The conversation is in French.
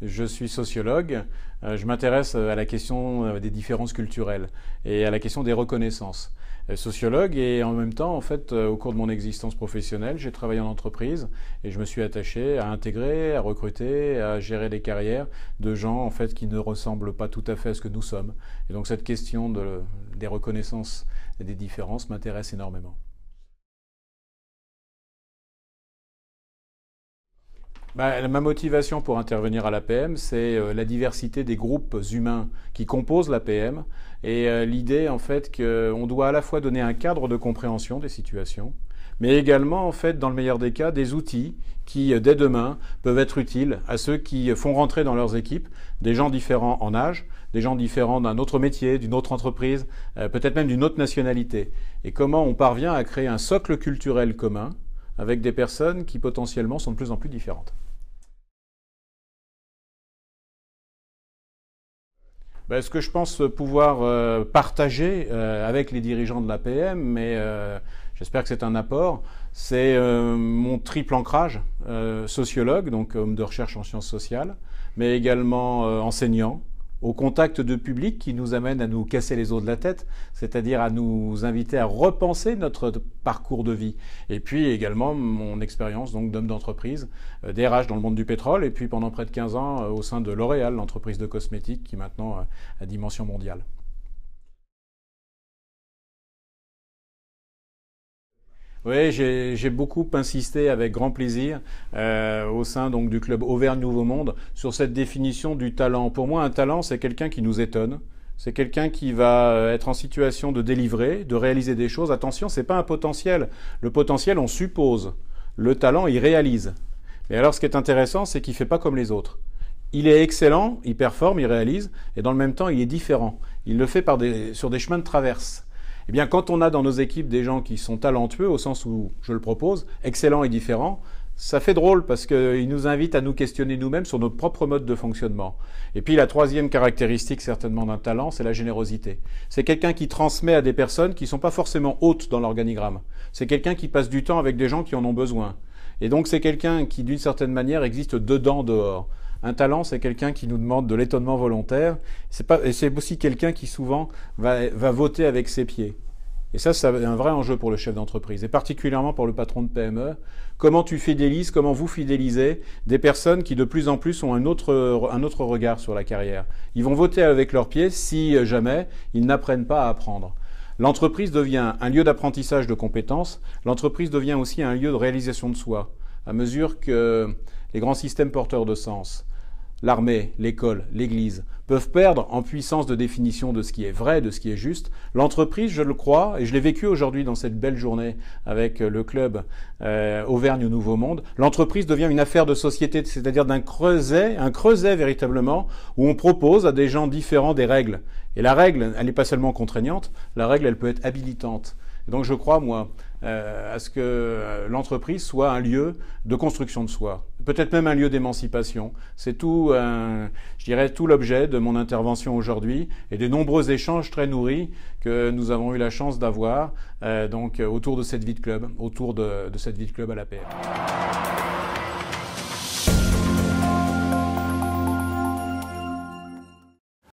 Je suis sociologue, je m'intéresse à la question des différences culturelles et à la question des reconnaissances. Sociologue et en même temps, en fait, au cours de mon existence professionnelle, j'ai travaillé en entreprise et je me suis attaché à intégrer, à recruter, à gérer des carrières de gens en fait qui ne ressemblent pas tout à fait à ce que nous sommes. Et donc cette question des reconnaissances et des différences m'intéresse énormément. Ma motivation pour intervenir à l'APM, c'est la diversité des groupes humains qui composent l'APM et l'idée en fait qu'on doit à la fois donner un cadre de compréhension des situations, mais également en fait dans le meilleur des cas des outils qui dès demain peuvent être utiles à ceux qui font rentrer dans leurs équipes des gens différents en âge, des gens différents d'un autre métier, d'une autre entreprise, peut-être même d'une autre nationalité. Et comment on parvient à créer un socle culturel commun avec des personnes qui potentiellement sont de plus en plus différentes. Ce que je pense pouvoir partager avec les dirigeants de l'APM, mais j'espère que c'est un apport, c'est mon triple ancrage, sociologue, donc homme de recherche en sciences sociales, mais également enseignant, au contact de public qui nous amène à nous casser les os de la tête, c'est-à-dire à nous inviter à repenser notre parcours de vie. Et puis également mon expérience donc d'homme d'entreprise, DRH dans le monde du pétrole, et puis pendant près de 15 ans au sein de L'Oréal, l'entreprise de cosmétiques qui maintenant a dimension mondiale. Oui, j'ai beaucoup insisté avec grand plaisir au sein donc du club Auvergne Nouveau Monde sur cette définition du talent. Pour moi, un talent, c'est quelqu'un qui nous étonne. C'est quelqu'un qui va être en situation de délivrer, de réaliser des choses. Attention, c'est pas un potentiel. Le potentiel, on suppose. Le talent, il réalise. Mais alors, ce qui est intéressant, c'est qu'il fait pas comme les autres. Il est excellent, il performe, il réalise, et dans le même temps, il est différent. Il le fait sur des chemins de traverse. Eh bien, quand on a dans nos équipes des gens qui sont talentueux, au sens où je le propose, excellents et différents, ça fait drôle parce qu'ils nous invitent à nous questionner nous-mêmes sur notre propre mode de fonctionnement. Et puis la troisième caractéristique certainement d'un talent, c'est la générosité. C'est quelqu'un qui transmet à des personnes qui ne sont pas forcément hautes dans l'organigramme. C'est quelqu'un qui passe du temps avec des gens qui en ont besoin. Et donc c'est quelqu'un qui d'une certaine manière existe dedans, dehors. Un talent, c'est quelqu'un qui nous demande de l'étonnement volontaire. C'est aussi quelqu'un qui souvent va voter avec ses pieds. Et ça, c'est un vrai enjeu pour le chef d'entreprise, et particulièrement pour le patron de PME. Comment tu fidélises, comment vous fidélisez des personnes qui de plus en plus ont un autre regard sur la carrière. Ils vont voter avec leurs pieds si jamais ils n'apprennent pas à apprendre. L'entreprise devient un lieu d'apprentissage de compétences. L'entreprise devient aussi un lieu de réalisation de soi, à mesure que les grands systèmes porteurs de sens, l'armée, l'école, l'église, peuvent perdre en puissance de définition de ce qui est vrai, de ce qui est juste. L'entreprise, je le crois, et je l'ai vécu aujourd'hui dans cette belle journée avec le club Auvergne Nouveau Monde, l'entreprise devient une affaire de société, c'est-à-dire un creuset véritablement, où on propose à des gens différents des règles. Et la règle, elle n'est pas seulement contraignante, la règle, elle peut être habilitante. Et donc je crois, moi, à ce que l'entreprise soit un lieu de construction de soi, peut-être même un lieu d'émancipation. C'est tout, je dirais, tout l'objet de mon intervention aujourd'hui et des nombreux échanges très nourris que nous avons eu la chance d'avoir donc autour de cette vie de club, autour de cette vie de club à l'APM.